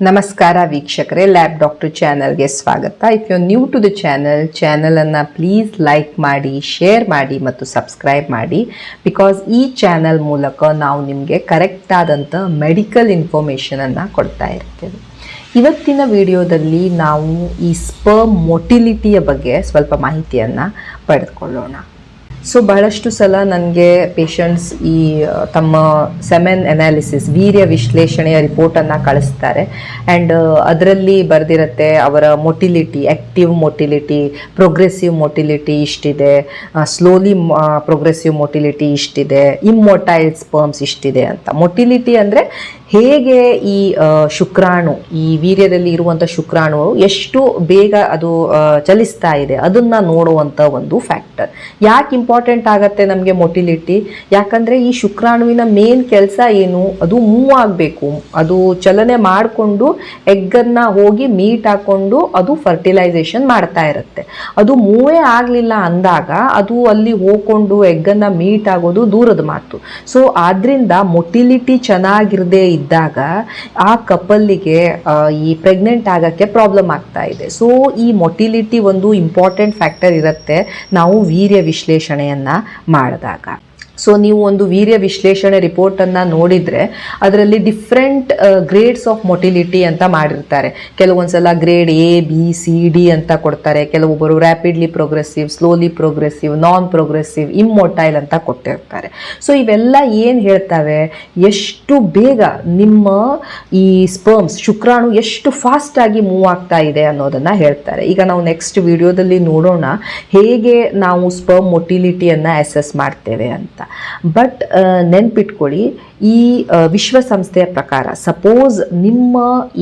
ನಮಸ್ಕಾರ ವೀಕ್ಷಕರೇ, lab doctor ಚಾನಲ್ಗೆ ಸ್ವಾಗತ. If you new to the ಚಾನಲನ್ನು ಪ್ಲೀಸ್ ಲೈಕ್ ಮಾಡಿ, ಶೇರ್ ಮಾಡಿ ಮತ್ತು ಸಬ್ಸ್ಕ್ರೈಬ್ ಮಾಡಿ. ಬಿಕಾಸ್ ಈ ಚಾನಲ್ ಮೂಲಕ ನಾವು ನಿಮಗೆ ಕರೆಕ್ಟ್ ಆದಂಥ ಮೆಡಿಕಲ್ ಇನ್ಫಾರ್ಮೇಷನನ್ನು ಕೊಡ್ತಾ ಇರ್ತೇವೆ. ಇವತ್ತಿನ ವಿಡಿಯೋದಲ್ಲಿ ನಾವು ಈ ಸ್ಪರ್ಮ್ ಮೊಟಿಲಿಟಿಯ ಬಗ್ಗೆ ಸ್ವಲ್ಪ ಮಾಹಿತಿಯನ್ನು ಪಡೆದುಕೊಳ್ಳೋಣ. ಸೊ ಬಹಳಷ್ಟು ಸಲ ನನಗೆ ಪೇಷಂಟ್ಸ್ ಈ ತಮ್ಮ ಸೆಮೆನ್ ಅನಾಲಿಸಿಸ್ ವೀರ್ಯ ವಿಶ್ಲೇಷಣೆಯ ರಿಪೋರ್ಟನ್ನು ಕಳಿಸ್ತಾರೆ. ಆ್ಯಂಡ್ ಅದರಲ್ಲಿ ಬರೆದಿರುತ್ತೆ ಅವರ motility, active motility, progressive motility ಇಷ್ಟಿದೆ, ಸ್ಲೋಲಿ ಪ್ರೋಗ್ರೆಸಿವ್ ಮೊಟಿಲಿಟಿ ಇಷ್ಟಿದೆ, ಇಮ್ಮೊಟೈಲ್ ಸ್ಪರ್ಮ್ಸ್ ಇಷ್ಟಿದೆ ಅಂತ. ಮೊಟಿಲಿಟಿ ಅಂದರೆ ಹೇಗೆ ಈ ಶುಕ್ರಾಣು, ಈ ವೀರ್ಯದಲ್ಲಿ ಇರುವಂಥ ಶುಕ್ರಾಣು ಎಷ್ಟು ಬೇಗ ಅದು ಚಲಿಸ್ತಾ ಇದೆ ಅದನ್ನು ನೋಡುವಂಥ ಒಂದು ಫ್ಯಾಕ್ಟರ್. ಯಾಕೆ ಇಂಪಾರ್ಟೆಂಟ್ ಆಗತ್ತೆ ನಮಗೆ ಮೊಟಿಲಿಟಿ? ಯಾಕಂದರೆ ಈ ಶುಕ್ರಾಣುವಿನ ಮೇನ್ ಕೆಲಸ ಏನು? ಅದು ಮೂವ್ ಆಗಬೇಕು, ಅದು ಚಲನೆ ಮಾಡಿಕೊಂಡು ಎಗ್ಗನ್ನು ಹೋಗಿ ಮೀಟ್ ಹಾಕ್ಕೊಂಡು ಅದು ಫರ್ಟಿಲೈಸೇಷನ್ ಮಾಡ್ತಾ ಇರುತ್ತೆ. ಅದು ಮೂವೇ ಆಗಲಿಲ್ಲ ಅಂದಾಗ ಅದು ಅಲ್ಲಿ ಹೋಗ್ಕೊಂಡು ಎಗ್ಗನ್ನು ಮೀಟ್ ಆಗೋದು ದೂರದ ಮಾತು. ಸೊ ಆದ್ದರಿಂದ ಮೊಟಿಲಿಟಿ ಚೆನ್ನಾಗಿರದೆ ಇದ್ದಾಗ ಆ ಕಪಲ್ಲಿಗೆ ಈ ಪ್ರೆಗ್ನೆಂಟ್ ಆಗೋಕ್ಕೆ ಪ್ರಾಬ್ಲಮ್ ಆಗ್ತಾ ಇದೆ. ಸೊ ಈ ಮೊಟಿಲಿಟಿ ಒಂದು ಇಂಪಾರ್ಟೆಂಟ್ ಫ್ಯಾಕ್ಟರ್ ಇರುತ್ತೆ ನಾವು ವೀರ್ಯ ವಿಶ್ಲೇಷಣೆಯನ್ನು ಮಾಡಿದಾಗ. ಸೊ ನೀವು ಒಂದು ವೀರ್ಯ ವಿಶ್ಲೇಷಣೆ ರಿಪೋರ್ಟನ್ನು ನೋಡಿದರೆ ಅದರಲ್ಲಿ ಡಿಫ್ರೆಂಟ್ ಗ್ರೇಡ್ಸ್ ಆಫ್ ಮೊಟಿಲಿಟಿ ಅಂತ ಮಾಡಿರ್ತಾರೆ. ಕೆಲವೊಂದ್ಸಲ grade A, B, C, D ಅಂತ ಕೊಡ್ತಾರೆ. ಕೆಲವೊಬ್ಬರು ರ್ಯಾಪಿಡ್ಲಿ ಪ್ರೋಗ್ರೆಸಿವ್, ಸ್ಲೋಲಿ ಪ್ರೋಗ್ರೆಸಿವ್, ನಾನ್ ಪ್ರೋಗ್ರೆಸಿವ್, ಇಮ್ಮೊಟೈಲ್ ಅಂತ ಕೊಟ್ಟಿರ್ತಾರೆ. ಸೊ ಇವೆಲ್ಲ ಏನು ಹೇಳ್ತವೆ, ಎಷ್ಟು ಬೇಗ ನಿಮ್ಮ ಈ ಸ್ಪರ್ಮ್ಸ್ ಶುಕ್ರಾಣು ಎಷ್ಟು ಫಾಸ್ಟಾಗಿ ಮೂವ್ ಆಗ್ತಾ ಇದೆ ಅನ್ನೋದನ್ನು ಹೇಳ್ತಾರೆ. ಈಗ ನಾವು ನೆಕ್ಸ್ಟ್ ವಿಡಿಯೋದಲ್ಲಿ ನೋಡೋಣ ಹೇಗೆ ನಾವು ಸ್ಪರ್ಮ್ ಮೊಟಿಲಿಟಿಯನ್ನು ಅಸೆಸ್ ಮಾಡ್ತೇವೆ ಅಂತ. ಬಟ್ ನೆನ್ಪಿಟ್ಕೊಳ್ಳಿ, ಈ ವಿಶ್ವಸಂಸ್ಥೆಯ ಪ್ರಕಾರ ಸಪೋಸ್ ನಿಮ್ಮ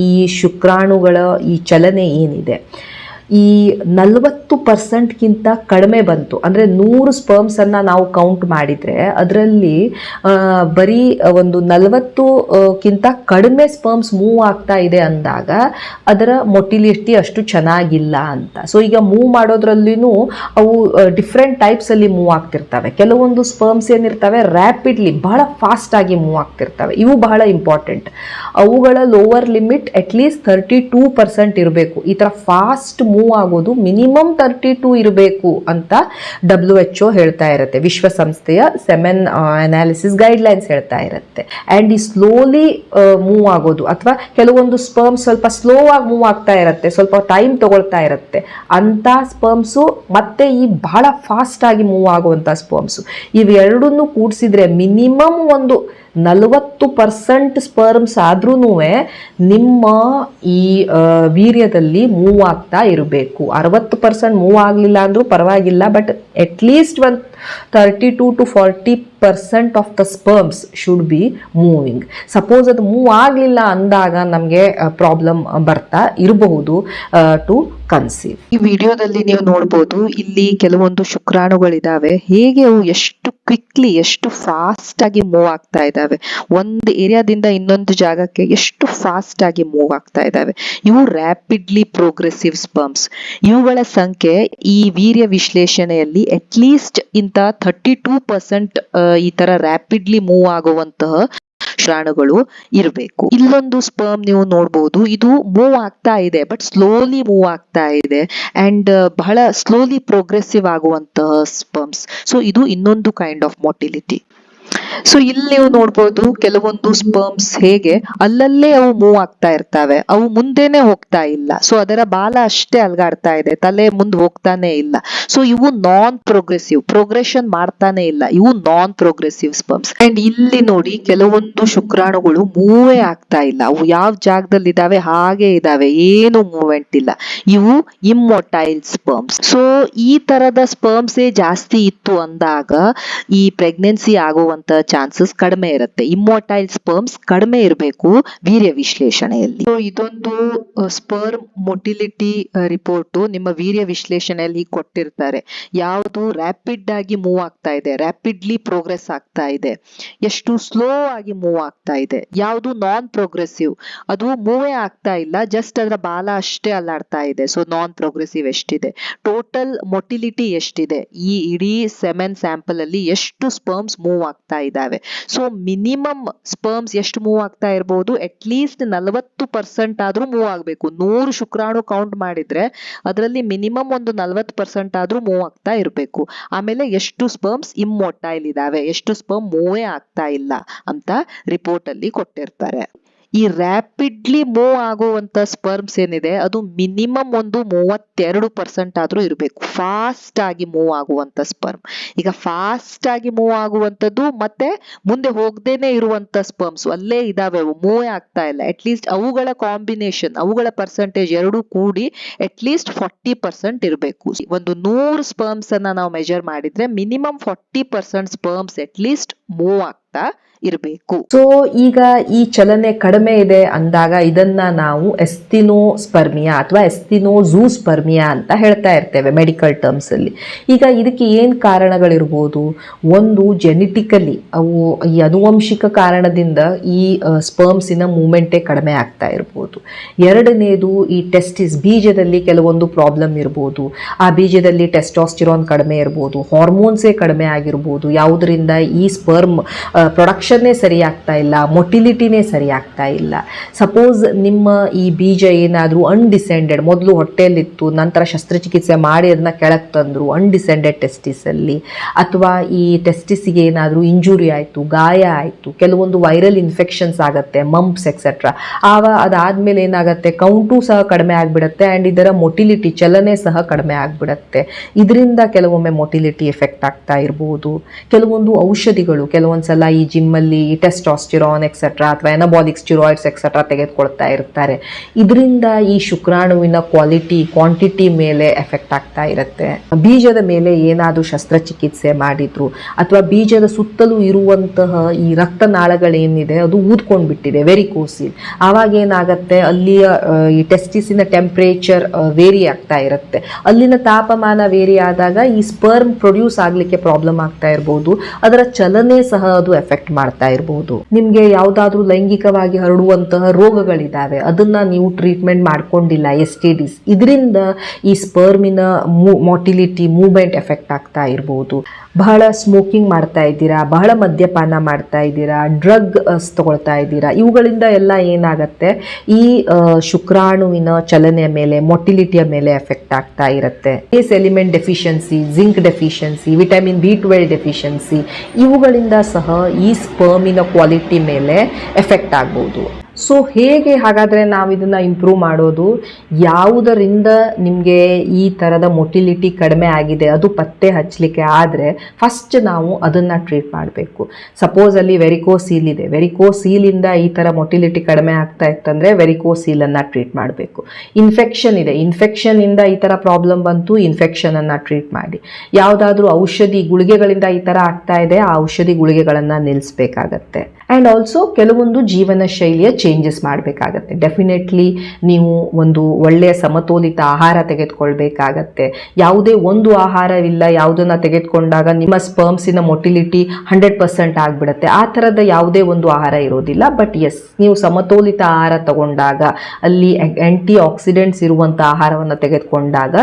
ಈ ಶುಕ್ರಾಣುಗಳ ಈ ಚಲನೆ ಏನಿದೆ ಈ 40%ಗಿಂತ ಕಡಿಮೆ ಬಂತು ಅಂದರೆ 100 ಸ್ಪರ್ಮ್ಸನ್ನು ನಾವು ಕೌಂಟ್ ಮಾಡಿದರೆ ಅದರಲ್ಲಿ ಬರೀ ಒಂದು 40ಕ್ಕಿಂತ ಕಡಿಮೆ ಸ್ಪರ್ಮ್ಸ್ ಮೂವ್ ಆಗ್ತಾ ಇದೆ ಅಂದಾಗ ಅದರ ಮೊಟಿಲಿಟಿ ಅಷ್ಟು ಚೆನ್ನಾಗಿಲ್ಲ ಅಂತ. ಸೊ ಈಗ ಮೂವ್ ಮಾಡೋದ್ರಲ್ಲಿನೂ ಅವು ಡಿಫ್ರೆಂಟ್ ಟೈಪ್ಸಲ್ಲಿ ಮೂವ್ ಆಗ್ತಿರ್ತವೆ. ಕೆಲವೊಂದು ಸ್ಪರ್ಮ್ಸ್ ಏನಿರ್ತವೆ ರ್ಯಾಪಿಡ್ಲಿ ಬಹಳ ಫಾಸ್ಟಾಗಿ ಮೂವ್ ಆಗ್ತಿರ್ತವೆ. ಇವು ಬಹಳ ಇಂಪಾರ್ಟೆಂಟ್. ಅವುಗಳ ಲೋವರ್ ಲಿಮಿಟ್ ಅಟ್ಲೀಸ್ಟ್ 32% ಇರಬೇಕು. ಈ ಥರ ಫಾಸ್ಟ್ ಮೂವ್ ಆಗೋದು ಮಿನಿಮಮ್ 32 ಇರಬೇಕು ಅಂತ WHO ಹೇಳ್ತಾ ಇರುತ್ತೆ. ವಿಶ್ವಸಂಸ್ಥೆಯ ಸೆಮೆನ್ ಅನಾಲಿಸಿಸ್ ಗೈಡ್ಲೈನ್ಸ್ ಹೇಳ್ತಾ ಇರುತ್ತೆ. ಆ್ಯಂಡ್ ಈ ಸ್ಲೋಲಿ ಮೂವ್ ಆಗೋದು ಅಥವಾ ಕೆಲವೊಂದು ಸ್ಪರ್ಮ್ಸ್ ಸ್ವಲ್ಪ ಸ್ಲೋ ಆಗಿ ಮೂವ್ ಆಗ್ತಾ ಇರುತ್ತೆ, ಸ್ವಲ್ಪ ಟೈಮ್ ತಗೊಳ್ತಾ ಇರುತ್ತೆ ಅಂತ ಸ್ಪರ್ಮ್ಸು, ಮತ್ತೆ ಈ ಬಹಳ ಫಾಸ್ಟ್ ಆಗಿ ಮೂವ್ ಆಗುವಂಥ ಸ್ಪರ್ಮ್ಸು, ಇವೆರಡನ್ನೂ ಕೂಡಿಸಿದ್ರೆ ಮಿನಿಮಮ್ ಒಂದು 40% ಸ್ಪರ್ಮ್ಸ್ ಆದ್ರೂ ನಿಮ್ಮ ಈ ವೀರ್ಯದಲ್ಲಿ ಮೂವ್ ಆಗ್ತಾ ಇರಬೇಕು. 60% ಮೂವ್ ಆಗಲಿಲ್ಲ ಅಂದ್ರೂ ಪರವಾಗಿಲ್ಲ, ಬಟ್ ಅಟ್ಲೀಸ್ಟ್ ಒಂದು 32 to 40% of the sperms should be moving. Suppose ಅದು ಮೂವ್ ಆಗಲಿಲ್ಲ ಅಂದಾಗ ನಮಗೆ ಪ್ರಾಬ್ಲಮ್ ಬರ್ತಾ ಇರಬಹುದು ಟು ಕನ್ಸೀವ್. ಈ ವಿಡಿಯೋದಲ್ಲಿ ನೀವು ನೋಡ್ಬೋದು, ಇಲ್ಲಿ ಕೆಲವೊಂದು ಶುಕ್ರಾಣುಗಳಿದಾವೆ, ಹೇಗೆ ಅವು ಎಷ್ಟು ಕ್ವಿಕ್ಲಿ, ಎಷ್ಟು ಫಾಸ್ಟ್ ಆಗಿ ಮೂವ್ ಆಗ್ತಾ ಇದ್ದಾವೆ, ಒಂದು ಏರಿಯಾದಿಂದ ಇನ್ನೊಂದು ಜಾಗಕ್ಕೆ ಎಷ್ಟು ಫಾಸ್ಟ್ ಆಗಿ ಮೂವ್ ಆಗ್ತಾ ಇದ್ದಾವೆ. ಇವು ರ್ಯಾಪಿಡ್ಲಿ ಪ್ರೋಗ್ರೆಸಿವ್ ಸ್ಪರ್ಮ್ಸ್. ಇವುಗಳ ಸಂಖ್ಯೆ ಈ ವೀರ್ಯ ವಿಶ್ಲೇಷಣೆಯಲ್ಲಿ ಅಟ್ಲೀಸ್ಟ್ 32% ಈ ತರ ರ್ಯಾಪಿಡ್ಲಿ ಮೂವ್ ಆಗುವಂತಹ ಶುಕ್ರಾಣುಗಳು ಇರಬೇಕು. ಇಲ್ಲೊಂದು ಸ್ಪರ್ಮ್ ನೀವು ನೋಡಬಹುದು, ಇದು ಮೂವ್ ಆಗ್ತಾ ಇದೆ ಬಟ್ ಸ್ಲೋಲಿ ಮೂವ್ ಆಗ್ತಾ ಇದೆ ಅಂಡ್ ಬಹಳ ಸ್ಲೋಲಿ ಪ್ರೋಗ್ರೆಸಿವ್ ಆಗುವಂತಹ ಸ್ಪರ್ಮ್ಸ್. ಸೊ ಇದು ಇನ್ನೊಂದು ಕೈಂಡ್ ಆಫ್ ಮೊಟಿಲಿಟಿ. ಸೊ ಇಲ್ಲಿ ನೀವು ನೋಡ್ಬೋದು ಕೆಲವೊಂದು ಸ್ಪರ್ಮ್ಸ್ ಹೇಗೆ ಅಲ್ಲಲ್ಲೇ ಅವು ಮೂವ್ ಆಗ್ತಾ ಇರ್ತವೆ, ಅವು ಮುಂದೆನೆ ಹೋಗ್ತಾ ಇಲ್ಲ. ಸೊ ಅದರ ಬಾಲ ಅಷ್ಟೇ ಅಲ್ಗಾಡ್ತಾ ಇದೆ, ತಲೆ ಮುಂದೆ ಹೋಗ್ತಾನೆ ಇಲ್ಲ. ಸೊ ಇವು ನಾನ್ ಪ್ರೋಗ್ರೆಸಿವ್, ಪ್ರೋಗ್ರೆಷನ್ ಮಾಡ್ತಾನೆ ಇಲ್ಲ, ಇವು ನಾನ್ ಪ್ರೋಗ್ರೆಸಿವ್ ಸ್ಪರ್ಮ್ಸ್. ಅಂಡ್ ಇಲ್ಲಿ ನೋಡಿ ಕೆಲವೊಂದು ಶುಕ್ರಾಣುಗಳು ಮೂವೇ ಆಗ್ತಾ ಇಲ್ಲ, ಅವು ಯಾವ ಜಾಗದಲ್ಲಿ ಇದಾವೆ ಹಾಗೆ ಇದಾವೆ, ಏನು ಮೂವ್ಮೆಂಟ್ ಇಲ್ಲ. ಇವು ಇಮ್ಮೊಟೈಲ್ ಸ್ಪರ್ಮ್ಸ್. ಸೊ ಈ ತರದ ಸ್ಪರ್ಮ್ಸೇ ಜಾಸ್ತಿ ಇತ್ತು ಅಂದಾಗ ಈ ಪ್ರೆಗ್ನೆನ್ಸಿ ಆಗುವಂತ ಚಾನ್ಸಸ್ ಕಡಿಮೆ ಇರುತ್ತೆ. ಇಮ್ಮೊಟೈಲ್ ಸ್ಪರ್ಮ್ಸ್ ಕಡಿಮೆ ಇರಬೇಕು ವೀರ್ಯ ವಿಶ್ಲೇಷಣೆಯಲ್ಲಿ. ಇದೊಂದು ಸ್ಪರ್ಮ್ ಮೊಟಿಲಿಟಿ ರಿಪೋರ್ಟ್ ನಿಮ್ಮ ವೀರ್ಯ ವಿಶ್ಲೇಷಣೆಯಲ್ಲಿ ಕೊಟ್ಟಿರ್ತಾರೆ. ಯಾವುದು ರ್ಯಾಪಿಡ್ ಆಗಿ ಮೂವ್ ಆಗ್ತಾ ಇದೆ, ರ್ಯಾಪಿಡ್ಲಿ ಪ್ರೋಗ್ರೆಸ್ ಆಗ್ತಾ ಇದೆ, ಎಷ್ಟು ಸ್ಲೋ ಆಗಿ ಮೂವ್ ಆಗ್ತಾ ಇದೆ, ಯಾವುದು ನಾನ್ ಪ್ರೋಗ್ರೆಸಿವ್, ಅದು ಮೂವೇ ಆಗ್ತಾ ಇಲ್ಲ, ಜಸ್ಟ್ ಅದರ ಬಾಲ ಅಷ್ಟೇ ಅಲ್ಲಾಡ್ತಾ ಇದೆ. ಸೊ ನಾನ್ ಪ್ರೋಗ್ರೆಸಿವ್ ಎಷ್ಟಿದೆ, ಟೋಟಲ್ ಮೊಟಿಲಿಟಿ ಎಷ್ಟಿದೆ, ಈ ಇಡೀ ಸೆಮೆನ್ ಸ್ಯಾಂಪಲ್ ಅಲ್ಲಿ ಎಷ್ಟು ಸ್ಪರ್ಮ್ಸ್ ಮೂವ್ ಆಗ್ತಾ ಇದ್ದಾವೆ. ಸೊ ಮಿನಿಮಮ್ ಸ್ಪರ್ಮ್ಸ್ ಎಷ್ಟು ಮೂವ್ ಆಗ್ತಾ ಇರಬಹುದು, ಅಟ್ಲೀಸ್ಟ್ 40% ಆದ್ರೂ ಮೂವ್ ಆಗ್ಬೇಕು. 100 ಶುಕ್ರಾಣು ಕೌಂಟ್ ಮಾಡಿದ್ರೆ ಅದರಲ್ಲಿ ಮಿನಿಮಮ್ ಒಂದು 40% ಆದ್ರೂ ಮೂವ್ ಆಗ್ತಾ ಇರಬೇಕು. ಆಮೇಲೆ ಎಷ್ಟು ಸ್ಪರ್ಮ್ಸ್ ಇಮ್ಮೊಟೈಲ್ ಇದಾವೆ, ಎಷ್ಟು ಸ್ಪರ್ಮ್ ಮೂವೇ ಆಗ್ತಾ ಇಲ್ಲ ಅಂತ ರಿಪೋರ್ಟ್ ಅಲ್ಲಿ ಕೊಟ್ಟಿರ್ತಾರೆ. ಈ ರ್ಯಾಪಿಡ್ಲಿ ಮೂವ್ ಆಗುವಂತ ಸ್ಪರ್ಮ್ಸ್ ಏನಿದೆ ಅದು ಮಿನಿಮಮ್ ಒಂದು 32% ಆದ್ರೂ ಇರಬೇಕು, ಫಾಸ್ಟ್ ಆಗಿ ಮೂವ್ ಆಗುವಂತ ಸ್ಪರ್ಮ್. ಈಗ ಫಾಸ್ಟ್ ಆಗಿ ಮೂವ್ ಆಗುವಂತದ್ದು ಮತ್ತೆ ಮುಂದೆ ಹೋಗದೇನೆ ಇರುವಂತ ಸ್ಪರ್ಮ್ಸ್ ಅಲ್ಲೇ ಇದಾವೆ, ಮೂವೇ ಆಗ್ತಾ ಇಲ್ಲ. ಅಟ್ಲೀಸ್ಟ್ ಅವುಗಳ ಕಾಂಬಿನೇಷನ್, ಅವುಗಳ ಪರ್ಸೆಂಟೇಜ್ ಎರಡೂ ಕೂಡಿ ಅಟ್ಲೀಸ್ಟ್ 40% ಇರಬೇಕು. ಒಂದು 100 ಸ್ಪರ್ಮ್ಸ್ ಅನ್ನ ನಾವು ಮೆಜರ್ ಮಾಡಿದ್ರೆ ಮಿನಿಮಮ್ 40% ಸ್ಪರ್ಮ್ಸ್ ಅಟ್ಲೀಸ್ಟ್ ಮೂವ್ ಆಗ್ತಾ ಇರಬೇಕು. ಸೊ ಈಗ ಈ ಚಲನೆ ಕಡಿಮೆ ಇದೆ ಅಂದಾಗ ಇದನ್ನ ನಾವು ಎಸ್ತಿನೋಸ್ಪರ್ಮಿಯಾ ಅಥವಾ ಎಸ್ತಿನೋಝೂಸ್ಪರ್ಮಿಯಾ ಅಂತ ಹೇಳ್ತಾ ಇರ್ತೇವೆ ಮೆಡಿಕಲ್ ಟರ್ಮ್ಸ್ ಅಲ್ಲಿ. ಈಗ ಇದಕ್ಕೆ ಏನ್ ಕಾರಣಗಳಿರ್ಬೋದು? ಒಂದು, ಜೆನೆಟಿಕಲಿ ಅವು ಈ ಆನುವಂಶಿಕ ಕಾರಣದಿಂದ ಈ ಸ್ಪರ್ಮ್ಸಿನ ಮೂವ್ಮೆಂಟೇ ಕಡಿಮೆ ಆಗ್ತಾ ಇರ್ಬೋದು. ಎರಡನೇದು, ಈ ಟೆಸ್ಟಿಸ್ ಬೀಜದಲ್ಲಿ ಕೆಲವೊಂದು ಪ್ರಾಬ್ಲಮ್ ಇರ್ಬೋದು. ಆ ಬೀಜದಲ್ಲಿ ಟೆಸ್ಟೋಸ್ಟಿರಾನ್ ಕಡಿಮೆ ಇರ್ಬೋದು, ಹಾರ್ಮೋನ್ಸೇ ಕಡಿಮೆ ಆಗಿರ್ಬೋದು, ಯಾವುದರಿಂದ ಈ ಸ್ಪರ್ಮ್ ಪ್ರೊಡಕ್ಷನ್ನೇ ಸರಿ ಆಗ್ತಾ ಇಲ್ಲ, ಮೊಟಿಲಿಟಿನೇ ಸರಿ ಆಗ್ತಾ ಇಲ್ಲ. ಸಪೋಸ್ ನಿಮ್ಮ ಈ ಬೀಜ ಏನಾದರೂ ಅನ್ಡಿಸೆಂಡೆಡ್, ಮೊದಲು ಹೊಟ್ಟೆಯಲ್ಲಿತ್ತು, ನಂತರ ಶಸ್ತ್ರಚಿಕಿತ್ಸೆ ಮಾಡಿ ಅದನ್ನ ಕೆಳಗೆ ತಂದರು ಅನ್ಡಿಸೆಂಡೆಡ್ ಟೆಸ್ಟಿಸ್ ಅಲ್ಲಿ, ಅಥವಾ ಈ ಟೆಸ್ಟಿಸ್ಗೆ ಏನಾದರೂ ಇಂಜುರಿ ಆಯಿತು, ಗಾಯ ಆಯಿತು, ಕೆಲವೊಂದು ವೈರಲ್ ಇನ್ಫೆಕ್ಷನ್ಸ್ ಆಗುತ್ತೆ, ಮಂಪ್ಸ್ ಎಕ್ಸೆಟ್ರಾ, ಅದಾದ್ಮೇಲೆ ಏನಾಗುತ್ತೆ, ಕೌಂಟು ಸಹ ಕಡಿಮೆ ಆಗಿಬಿಡುತ್ತೆ ಆ್ಯಂಡ್ ಇದರ ಮೊಟಿಲಿಟಿ, ಚಲನೆ ಸಹ ಕಡಿಮೆ ಆಗಿಬಿಡುತ್ತೆ. ಇದರಿಂದ ಕೆಲವೊಮ್ಮೆ ಮೊಟಿಲಿಟಿ ಎಫೆಕ್ಟ್ ಆಗ್ತಾ ಇರ್ಬೋದು. ಕೆಲವೊಂದು ಔಷಧಿಗಳು, ಕೆಲವೊಂದ್ಸಲ ಈ ಜಿಮ್ಮಲ್ಲಿ ಟೆಸ್ಟೋಸ್ಟಿರಾನ್ ಎಕ್ಸೆಟ್ರಾ ಅಥವಾ ಎನಬಾಲಿಕ್ ಸ್ಟಿರಾಯ್ಡ್ಸ್ ಎಕ್ಸೆಟ್ರಾ ತೆಗೆದುಕೊಳ್ತಾ ಇರ್ತಾರೆ. ಇದರಿಂದ ಈ ಶುಕ್ರಾಣುವಿನ ಕ್ವಾಂಟಿಟಿ ಮೇಲೆ ಎಫೆಕ್ಟ್ ಆಗ್ತಾ ಇರುತ್ತೆ. ಬೀಜದ ಮೇಲೆ ಏನಾದರೂ ಶಸ್ತ್ರಚಿಕಿತ್ಸೆ ಮಾಡಿದ್ರು ಅಥವಾ ಬೀಜದ ಸುತ್ತಲೂ ಇರುವಂತಹ ಈ ರಕ್ತನಾಳಗಳೇನಿದೆ ಅದು ಊದ್ಕೊಂಡ್ಬಿಟ್ಟಿದೆ, ವೆರಿಕೋಸಿಲ್, ಆವಾಗ ಏನಾಗುತ್ತೆ, ಅಲ್ಲಿಯ ಈ ಟೆಸ್ಟಿಸಿನ ಟೆಂಪ್ರೇಚರ್ ವೇರಿ ಆಗ್ತಾ ಇರುತ್ತೆ. ಅಲ್ಲಿನ ತಾಪಮಾನ ವೇರಿ ಆದಾಗ ಈ ಸ್ಪರ್ಮ್ ಪ್ರೊಡ್ಯೂಸ್ ಆಗಲಿಕ್ಕೆ ಪ್ರಾಬ್ಲಮ್ ಆಗ್ತಾ ಇರ್ಬೋದು, ಅದರ ಚಲನೆ ಸಹ ಅದು ಎಫೆಕ್ಟ್ ಮಾಡ್ತಾ ಇರಬಹುದು. ನಿಮ್ಗೆ ಯಾವ್ದಾದ್ರೂ ಲೈಂಗಿಕವಾಗಿ ಹರಡುವಂತಹ ರೋಗಗಳಿದಾವೆ, ಅದನ್ನ ನೀವು ಟ್ರೀಟ್ಮೆಂಟ್ ಮಾಡ್ಕೊಂಡಿಲ್ಲ, STDs, ಇದರಿಂದ ಈ ಸ್ಪರ್ಮಿನ ಮೊಟಿಲಿಟಿ, ಮೂವ್ಮೆಂಟ್ ಎಫೆಕ್ಟ್ ಆಗ್ತಾ ಇರಬಹುದು. ಬಹಳ ಸ್ಮೋಕಿಂಗ್ ಮಾಡ್ತಾ ಇದ್ದೀರಾ, ಬಹಳ ಮದ್ಯಪಾನ ಮಾಡ್ತಾ ಇದ್ದೀರಾ, ಡ್ರಗ್ ತಗೊಳ್ತಾ ಇದ್ದೀರಾ, ಇವುಗಳಿಂದ ಎಲ್ಲ ಏನಾಗತ್ತೆ, ಈ ಶುಕ್ರಾಣುವಿನ ಚಲನೆಯ ಮೇಲೆ, ಮೊಟಿಲಿಟಿಯ ಮೇಲೆ ಎಫೆಕ್ಟ್ ಆಗ್ತಾ ಇರುತ್ತೆ. Base element deficiency, zinc deficiency, vitamin B12 deficiency, ಇವುಗಳಿಂದ ಸಹ ಈ ಸ್ಪರ್ಮಿನ ಕ್ವಾಲಿಟಿ ಮೇಲೆ ಎಫೆಕ್ಟ್ ಆಗ್ಬೋದು. ಸೊ ಹೇಗೆ ಹಾಗಾದರೆ ನಾವು ಇದನ್ನು ಇಂಪ್ರೂವ್ ಮಾಡೋದು? ಯಾವುದರಿಂದ ನಿಮಗೆ ಈ ಥರದ ಮೊಟಿಲಿಟಿ ಕಡಿಮೆ ಆಗಿದೆ ಅದು ಪತ್ತೆ ಹಚ್ಚಲಿಕ್ಕೆ ಆದರೆ ಫಸ್ಟ್ ನಾವು ಅದನ್ನು ಟ್ರೀಟ್ ಮಾಡಬೇಕು. ಸಪೋಸ್ ಅಲ್ಲಿ ವೆರಿಕೋಸೀಲ್ ಇದೆ, ವೆರಿಕೋಸೀಲಿಂದ ಈ ಥರ ಮೊಟಿಲಿಟಿ ಕಡಿಮೆ ಆಗ್ತಾ ಇತ್ತಂದರೆ ವೆರಿಕೋಸೀಲನ್ನು ಟ್ರೀಟ್ ಮಾಡಬೇಕು. ಇನ್ಫೆಕ್ಷನ್ ಇದೆ, ಇನ್ಫೆಕ್ಷನಿಂದ ಈ ಥರ ಪ್ರಾಬ್ಲಮ್ ಬಂತು, ಇನ್ಫೆಕ್ಷನನ್ನು ಟ್ರೀಟ್ ಮಾಡಿ. ಯಾವುದಾದ್ರೂ ಔಷಧಿ ಗುಳಿಗೆಗಳಿಂದ ಈ ಥರ ಆಗ್ತಾ ಇದೆ, ಆ ಔಷಧಿ ಗುಳಿಗೆಗಳನ್ನು ನಿಲ್ಲಿಸಬೇಕಾಗತ್ತೆ. ಆ್ಯಂಡ್ ಆಲ್ಸೋ ಕೆಲವೊಂದು ಜೀವನ ಶೈಲಿಯ ಚೇಂಜಸ್ ಮಾಡಬೇಕಾಗತ್ತೆ. ಡೆಫಿನೆಟ್ಲಿ ನೀವು ಒಂದು ಒಳ್ಳೆಯ ಸಮತೋಲಿತ ಆಹಾರ ತೆಗೆದುಕೊಳ್ಬೇಕಾಗತ್ತೆ. ಯಾವುದೇ ಒಂದು ಆಹಾರವಿಲ್ಲ, ಯಾವುದನ್ನು ತೆಗೆದುಕೊಂಡಾಗ ನಿಮ್ಮ ಸ್ಪರ್ಮ್ಸಿನ ಮೊಟಿಲಿಟಿ 100% ಆಗಿಬಿಡುತ್ತೆ, ಆ ಥರದ ಯಾವುದೇ ಒಂದು ಆಹಾರ ಇರೋದಿಲ್ಲ. ಬಟ್ ಎಸ್, ನೀವು ಸಮತೋಲಿತ ಆಹಾರ ತಗೊಂಡಾಗ, ಅಲ್ಲಿ ಆ್ಯಂಟಿ ಆಕ್ಸಿಡೆಂಟ್ಸ್ ಇರುವಂಥ ಆಹಾರವನ್ನು ತೆಗೆದುಕೊಂಡಾಗ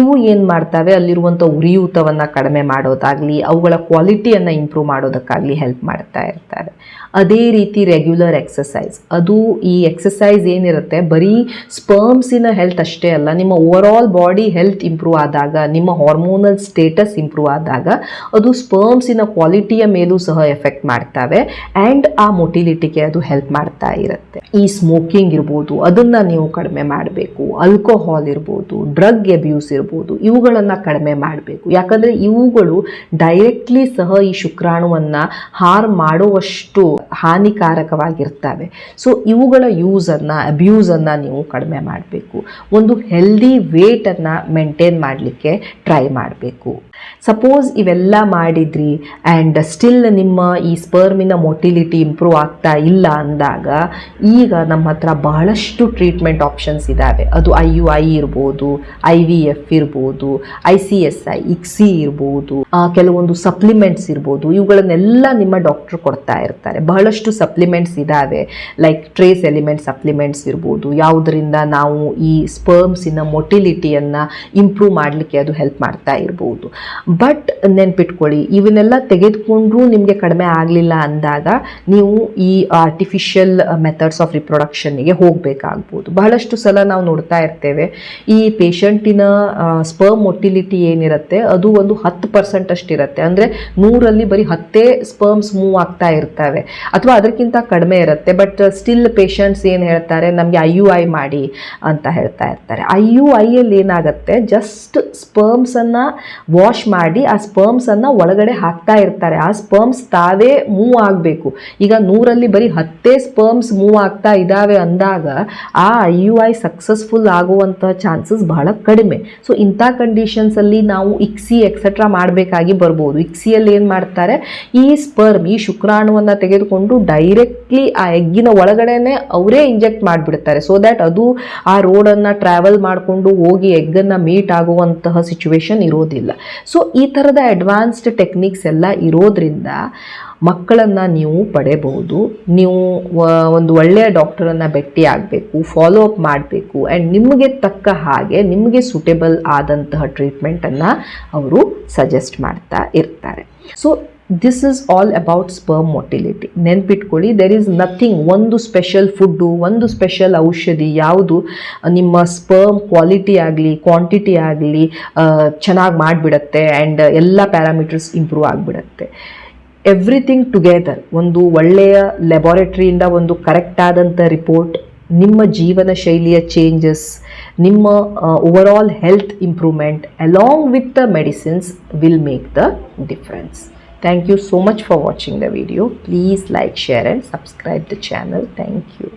ಇವು ಏನು ಮಾಡ್ತವೆ, ಅಲ್ಲಿರುವಂಥ ಉರಿಯೂತವನ್ನು ಕಡಿಮೆ ಮಾಡೋದಾಗಲಿ, ಅವುಗಳ ಕ್ವಾಲಿಟಿಯನ್ನು ಇಂಪ್ರೂವ್ ಮಾಡೋದಕ್ಕಾಗಲಿ ಹೆಲ್ಪ್ ಮಾಡ್ತಾ ಇರ್ತಾರೆ. ಅದೇ ರೀತಿ ರೆಗ್ಯುಲರ್ ಎಕ್ಸಸೈಸ್, ಅದು ಈ ಎಕ್ಸಸೈಸ್ ಏನಿರುತ್ತೆ ಬರೀ ಸ್ಪರ್ಮ್ಸಿನ ಹೆಲ್ತ್ ಅಷ್ಟೇ ಅಲ್ಲ, ನಿಮ್ಮ over all body health improve ಆದಾಗ, ನಿಮ್ಮ ಹಾರ್ಮೋನಲ್ ಸ್ಟೇಟಸ್ ಇಂಪ್ರೂವ್ ಆದಾಗ ಅದು ಸ್ಪರ್ಮ್ಸಿನ ಕ್ವಾಲಿಟಿಯ ಮೇಲೂ ಸಹ ಎಫೆಕ್ಟ್ ಮಾಡ್ತವೆ ಆ್ಯಂಡ್ ಆ ಮೊಟಿಲಿಟಿಗೆ ಅದು ಹೆಲ್ಪ್ ಮಾಡ್ತಾ ಇರುತ್ತೆ. ಈ ಸ್ಮೋಕಿಂಗ್ ಇರ್ಬೋದು, ಅದನ್ನು ನೀವು ಕಡಿಮೆ ಮಾಡಬೇಕು. ಆಲ್ಕೋಹಾಲ್ ಇರ್ಬೋದು, ಡ್ರಗ್ ಅಬ್ಯೂಸ್ ಇರ್ಬೋದು, ಇವುಗಳನ್ನು ಕಡಿಮೆ ಮಾಡಬೇಕು. ಯಾಕಂದರೆ ಇವುಗಳು ಡೈರೆಕ್ಟ್ಲಿ ಸಹ ಈ ಶುಕ್ರಾಣುವನ್ನು ಹಾರ್ಮ್ ಮಾಡುವಷ್ಟು ಹಾನಿಕಾರಕವಾಗಿರ್ತವೆ. ಸೊ ಇವುಗಳ ಯೂಸನ್ನು, ಅಬ್ಯೂಸನ್ನು ನೀವು ಕಡಿಮೆ ಮಾಡಬೇಕು. ಒಂದು ಹೆಲ್ದಿ ವೇಟನ್ನು ಮೇಂಟೈನ್ ಮಾಡಲಿಕ್ಕೆ ಟ್ರೈ ಮಾಡಬೇಕು. ಸಪೋಸ್ ಇವೆಲ್ಲ ಮಾಡಿದ್ರಿ ಆ್ಯಂಡ್ ಸ್ಟಿಲ್ ನಿಮ್ಮ ಈ ಸ್ಪರ್ಮಿನ ಮೊಟಿಲಿಟಿ ಇಂಪ್ರೂವ್ ಆಗ್ತಾ ಇಲ್ಲ ಅಂದಾಗ ಈಗ ನಮ್ಮ ಹತ್ರ ಬಹಳಷ್ಟು ಟ್ರೀಟ್ಮೆಂಟ್ ಆಪ್ಷನ್ಸ್ ಇದ್ದಾವೆ. ಅದು IUI ಇರ್ಬೋದು, IVF ಇರ್ಬೋದು, ICSI, ICSI ಇರ್ಬೋದು, ಕೆಲವೊಂದು ಸಪ್ಲಿಮೆಂಟ್ಸ್ ಇರ್ಬೋದು, ಇವುಗಳನ್ನೆಲ್ಲ ನಿಮ್ಮ ಡಾಕ್ಟರ್ ಕೊಡ್ತಾ ಇರ್ತಾರೆ. ಬಹಳ ಬಹಳಷ್ಟು ಸಪ್ಲಿಮೆಂಟ್ಸ್ ಇದ್ದಾವೆ, ಲೈಕ್ ಟ್ರೇಸ್ ಎಲಿಮೆಂಟ್ ಸಪ್ಲಿಮೆಂಟ್ಸ್ ಇರ್ಬೋದು, ಯಾವುದರಿಂದ ನಾವು ಈ ಸ್ಪರ್ಮ್ಸಿನ ಮೊಟಿಲಿಟಿಯನ್ನು ಇಂಪ್ರೂವ್ ಮಾಡಲಿಕ್ಕೆ ಅದು ಹೆಲ್ಪ್ ಮಾಡ್ತಾ ಇರ್ಬೋದು. ಬಟ್ ನೆನ್ಪಿಟ್ಕೊಳ್ಳಿ, ಇವನ್ನೆಲ್ಲ ತೆಗೆದುಕೊಂಡ್ರೂ ನಿಮಗೆ ಕಡಿಮೆ ಆಗಲಿಲ್ಲ ಅಂದಾಗ ನೀವು ಈ ಆರ್ಟಿಫಿಷಿಯಲ್ ಮೆಥಡ್ಸ್ ಆಫ್ ರಿಪ್ರೊಡಕ್ಷನ್ಗೆ ಹೋಗಬೇಕಾಗ್ಬೋದು. ಬಹಳಷ್ಟು ಸಲ ನಾವು ನೋಡ್ತಾ ಇರ್ತೇವೆ, ಈ ಪೇಷಂಟಿನ ಸ್ಪರ್ಮ್ ಮೊಟಿಲಿಟಿ ಏನಿರುತ್ತೆ ಅದು ಒಂದು 10% ಅಷ್ಟಿರುತ್ತೆ. ಅಂದರೆ 100ರಲ್ಲಿ ಬರೀ 10 ಸ್ಪರ್ಮ್ಸ್ ಮೂವ್ ಆಗ್ತಾ ಇರ್ತವೆ ಅಥವಾ ಅದಕ್ಕಿಂತ ಕಡಿಮೆ ಇರುತ್ತೆ. ಬಟ್ ಸ್ಟಿಲ್ ಪೇಷಂಟ್ಸ್ ಏನು ಹೇಳ್ತಾರೆ, ನಮಗೆ IUI ಮಾಡಿ ಅಂತ ಹೇಳ್ತಾ ಇರ್ತಾರೆ. IUIಯಲ್ಲಿ ಏನಾಗುತ್ತೆ, ಜಸ್ಟ್ ಸ್ಪರ್ಮ್ಸನ್ನು ವಾಶ್ ಮಾಡಿ ಆ ಸ್ಪರ್ಮ್ಸನ್ನು ಒಳಗಡೆ ಹಾಕ್ತಾ ಇರ್ತಾರೆ. ಆ ಸ್ಪರ್ಮ್ಸ್ ತಾವೇ ಮೂವ್ ಆಗಬೇಕು. ಈಗ 100ರಲ್ಲಿ ಬರೀ 10 ಸ್ಪರ್ಮ್ಸ್ ಮೂವ್ ಆಗ್ತಾ ಇದ್ದಾವೆ ಅಂದಾಗ ಆ IUI ಸಕ್ಸಸ್ಫುಲ್ ಆಗುವಂಥ ಚಾನ್ಸಸ್ ಬಹಳ ಕಡಿಮೆ. ಸೊ ಇಂಥ ಕಂಡೀಷನ್ಸಲ್ಲಿ ನಾವು ಇಕ್ಸಿ ಎಕ್ಸೆಟ್ರಾ ಮಾಡಬೇಕಾಗಿ ಬರ್ಬೋದು. ಇಕ್ಸಿಯಲ್ಲಿ ಏನು ಮಾಡ್ತಾರೆ, ಈ ಸ್ಪರ್ಮ್, ಈ ಶುಕ್ರಾಣುವನ್ನು ತೆಗೆದುಕೊಂಡು ಡೈರೆಕ್ಟ್ಲಿ ಆ ಎಗ್ಗಿನ ಒಳಗಡೆನೆ ಅವರೇ ಇಂಜೆಕ್ಟ್ ಮಾಡಿಬಿಡ್ತಾರೆ. ಸೊ ದ್ಯಾಟ್ ಅದು ಆ ರೋಡನ್ನು ಟ್ರಾವೆಲ್ ಮಾಡಿಕೊಂಡು ಹೋಗಿ ಎಗ್ಗನ್ನು ಮೀಟ್ ಆಗುವಂತಹ ಸಿಚುವೇಶನ್ ಇರೋದಿಲ್ಲ. ಸೊ ಈ ಥರದ ಅಡ್ವಾನ್ಸ್ಡ್ ಟೆಕ್ನಿಕ್ಸ್ ಎಲ್ಲ ಇರೋದ್ರಿಂದ ಮಕ್ಕಳನ್ನು ನೀವು ಪಡೆಯಬಹುದು. ನೀವು ಒಂದು ಒಳ್ಳೆಯ ಡಾಕ್ಟರನ್ನು ಭೇಟಿ ಆಗಬೇಕು, ಫಾಲೋ ಅಪ್ ಮಾಡಬೇಕು, ಆ್ಯಂಡ್ ನಿಮಗೆ ತಕ್ಕ ಹಾಗೆ ನಿಮಗೆ ಸೂಟೇಬಲ್ ಆದಂತಹ ಟ್ರೀಟ್ಮೆಂಟನ್ನು ಅವರು ಸಜೆಸ್ಟ್ ಮಾಡ್ತಾ ಇರ್ತಾರೆ. So this is all about sperm motility. ನೆನ್ಪಿಟ್ಕೊಳ್ಳಿ, ದೆರ್ ಈಸ್ ನಥಿಂಗ್, ಒಂದು ಸ್ಪೆಷಲ್ ಫುಡ್ಡು, ಒಂದು ಸ್ಪೆಷಲ್ ಔಷಧಿ ಯಾವುದು ನಿಮ್ಮ ಸ್ಪರ್ಮ್ ಕ್ವಾಲಿಟಿ ಆಗಲಿ ಕ್ವಾಂಟಿಟಿ ಆಗಲಿ ಚೆನ್ನಾಗಿ ಮಾಡಿಬಿಡತ್ತೆ ಆ್ಯಂಡ್ ಎಲ್ಲ ಪ್ಯಾರಾಮೀಟರ್ಸ್ ಇಂಪ್ರೂವ್ ಆಗಿಬಿಡತ್ತೆ. ಎವ್ರಿಥಿಂಗ್ ಟುಗೆದರ್, ಒಂದು ಒಳ್ಳೆಯ ಲ್ಯಾಬೊರೇಟರಿಯಿಂದ ಒಂದು ಕರೆಕ್ಟ್ ಆದಂಥ ರಿಪೋರ್ಟ್, ನಿಮ್ಮ ಜೀವನ ಶೈಲಿಯ ಚೇಂಜಸ್, ನಿಮ್ಮ overall health improvement along with the medicines will make the difference. Thank you so much for watching the video. Please like, share and subscribe the channel. Thank you.